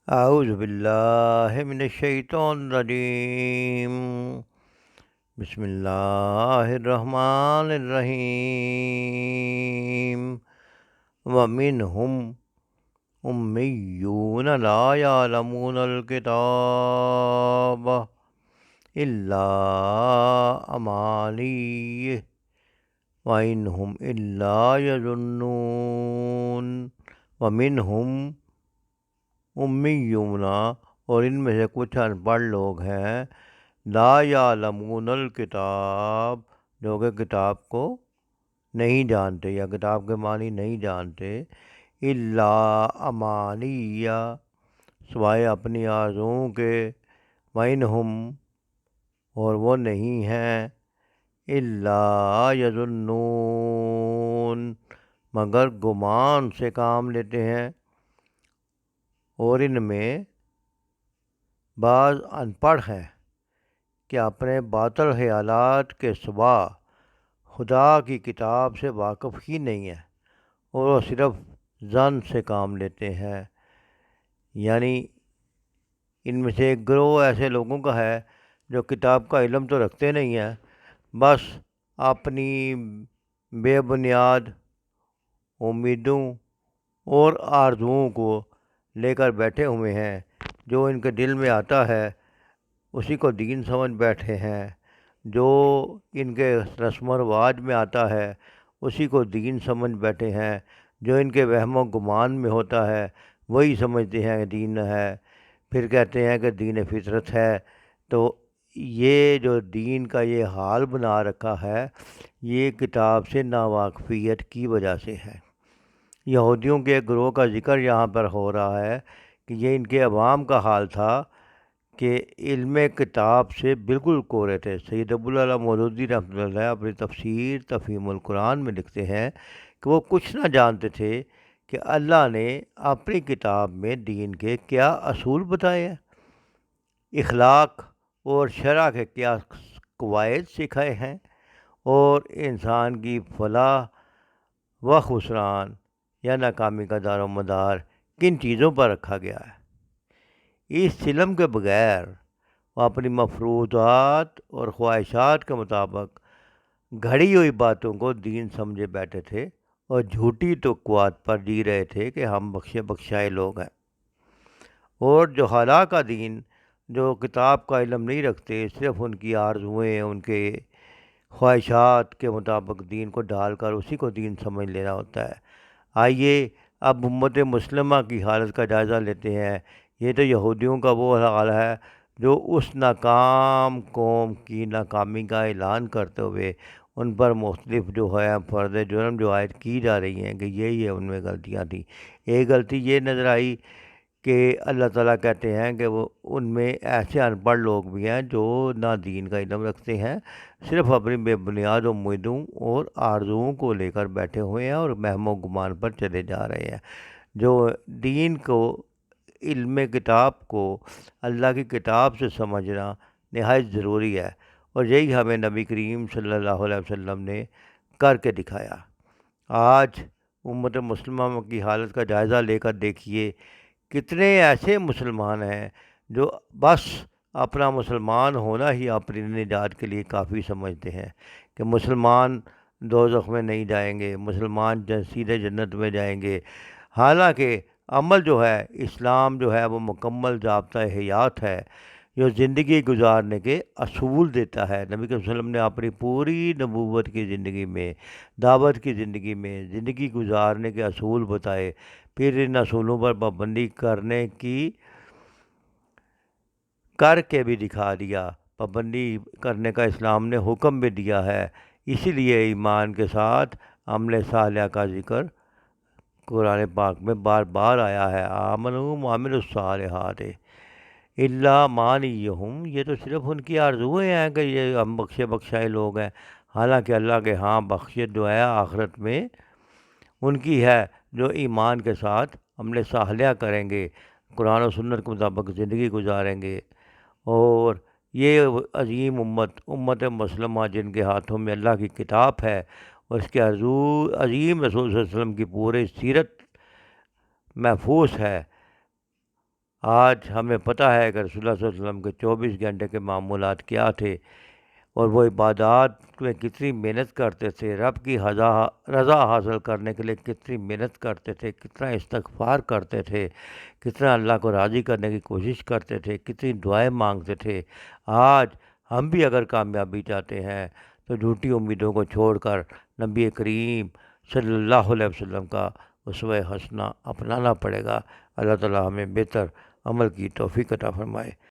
اعوذ باللہ من الشیطان الرجیم۔ بسم اللہ الرحمن الرحیم۔ ومنہم امیون لا یعلمون الکتاب الا امانی وانہم الا یظنون۔ ومنہم امیون، اور ان میں سے کچھ ان پڑھ لوگ ہیں، لا یعلمون الکتاب، جو کہ کتاب کو نہیں جانتے یا کتاب کے معنی نہیں جانتے، الا امانی، سوائے اپنی آرزوؤں کے، وَإِنْهُمْ، اور وہ نہیں ہیں، الا یظنون، مگر گمان سے کام لیتے ہیں۔ اور ان میں بعض ان پڑھ ہیں کہ اپنے باطل خیالات کے سوا خدا کی کتاب سے واقف ہی نہیں ہے، اور وہ صرف ظن سے کام لیتے ہیں۔ یعنی ان میں سے ایک گروہ ایسے لوگوں کا ہے جو کتاب کا علم تو رکھتے نہیں ہیں، بس اپنی بے بنیاد امیدوں اور آرزوؤں کو لے کر بیٹھے ہوئے ہیں، جو ان کے دل میں آتا ہے اسی کو دین سمجھ بیٹھے ہیں، جو ان کے رسم و رواج میں آتا ہے اسی کو دین سمجھ بیٹھے ہیں، جو ان کے وہم و گمان میں ہوتا ہے وہی سمجھتے ہیں کہ دین ہے، پھر کہتے ہیں کہ دین فطرت ہے۔ تو یہ جو دین کا یہ حال بنا رکھا ہے، یہ کتاب سے ناواقفیت کی وجہ سے ہے۔ یہودیوں کے ایک گروہ کا ذکر یہاں پر ہو رہا ہے کہ یہ ان کے عوام کا حال تھا کہ علم کتاب سے بالکل کورے تھے۔ سید ابوالعلا مودودی رحمۃ اللہ علیہ اپنی تفسیر تفہیم القرآن میں لکھتے ہیں کہ وہ کچھ نہ جانتے تھے کہ اللہ نے اپنی کتاب میں دین کے کیا اصول بتائے ہیں، اخلاق اور شرع کے کیا قواعد سکھائے ہیں، اور انسان کی فلاح و خسران یا ناکامی کا دار و مدار کن چیزوں پر رکھا گیا ہے۔ اس علم کے بغیر وہ اپنی مفروضات اور خواہشات کے مطابق گھڑی ہوئی باتوں کو دین سمجھے بیٹھے تھے، اور جھوٹی توقعات پر جی رہے تھے کہ ہم بخشے بخشائے لوگ ہیں۔ اور جو حالہ کا دین، جو کتاب کا علم نہیں رکھتے، صرف ان کی آرزوئیں، ان کے خواہشات کے مطابق دین کو ڈال کر اسی کو دین سمجھ لینا ہوتا ہے۔ آئیے اب امت مسلمہ کی حالت کا جائزہ لیتے ہیں۔ یہ تو یہودیوں کا وہ حال ہے جو اس ناکام قوم کی ناکامی کا اعلان کرتے ہوئے ان پر مختلف جو ہے فرض جرم جو عائد کی جا رہی ہیں کہ یہ ان میں غلطیاں تھیں۔ ایک غلطی یہ نظر آئی کہ اللہ تعالیٰ کہتے ہیں کہ وہ ان میں ایسے ان پڑھ لوگ بھی ہیں جو نہ دین کا علم رکھتے ہیں، صرف اپنی بے بنیاد امیدوں اور آرزوؤں کو لے کر بیٹھے ہوئے ہیں اور وہم و گمان پر چلے جا رہے ہیں۔ جو دین کو، علم کتاب کو اللہ کی کتاب سے سمجھنا نہایت ضروری ہے، اور یہی ہمیں نبی کریم صلی اللہ علیہ وسلم نے کر کے دکھایا۔ آج امت مسلمہ کی حالت کا جائزہ لے کر دیکھیے، کتنے ایسے مسلمان ہیں جو بس اپنا مسلمان ہونا ہی اپنی نجات کے لیے کافی سمجھتے ہیں کہ مسلمان دوزخ میں نہیں جائیں گے، مسلمان سیدھے جنت میں جائیں گے۔ حالانکہ عمل جو ہے، اسلام جو ہے، وہ مکمل ضابطہ حیات ہے جو زندگی گزارنے کے اصول دیتا ہے۔ نبی صلی اللہ علیہ وسلم نے اپنی پوری نبوت کی زندگی میں، دعوت کی زندگی میں زندگی گزارنے کے اصول بتائے، پھر ان اصولوں پر پابندی کرنے کی کر کے بھی دکھا دیا، پابندی کرنے کا اسلام نے حکم بھی دیا ہے۔ اسی لیے ایمان کے ساتھ عمل صالحہ کا ذکر قرآن پاک میں بار بار آیا ہے۔ آمنوا وعملوا الصالحات الا مانیہم، یہ تو صرف ان کی آرزوئیں ہیں کہ یہ ہم بخشے بخشائے لوگ ہیں، حالانکہ اللہ کے ہاں بخشت جو ہے آخرت میں ان کی ہے جو ایمان کے ساتھ عمل صالحہ کریں گے، قرآن و سنت کے مطابق زندگی گزاریں گے۔ اور یہ عظیم امت مسلمہ جن کے ہاتھوں میں اللہ کی کتاب ہے اور اس کے عظیم رسول صلی اللہ علیہ وسلم کی پورے سیرت محفوظ ہے، آج ہمیں پتہ ہے کہ رسول اللہ صلی اللہ علیہ وسلم کے 24 گھنٹے کے معمولات کیا تھے، اور وہ عبادات میں کتنی محنت کرتے تھے، رب کی رضا حاصل کرنے کے لیے کتنی محنت کرتے تھے، کتنا استغفار کرتے تھے، کتنا اللہ کو راضی کرنے کی کوشش کرتے تھے، کتنی دعائیں مانگتے تھے۔ آج ہم بھی اگر کامیابی چاہتے ہیں تو جھوٹی امیدوں کو چھوڑ کر نبی کریم صلی اللہ علیہ وسلم کا اسوہ حسنہ اپنانا پڑے گا۔ اللہ تعالی ہمیں بہتر عمل کی توفیق عطا فرمائے۔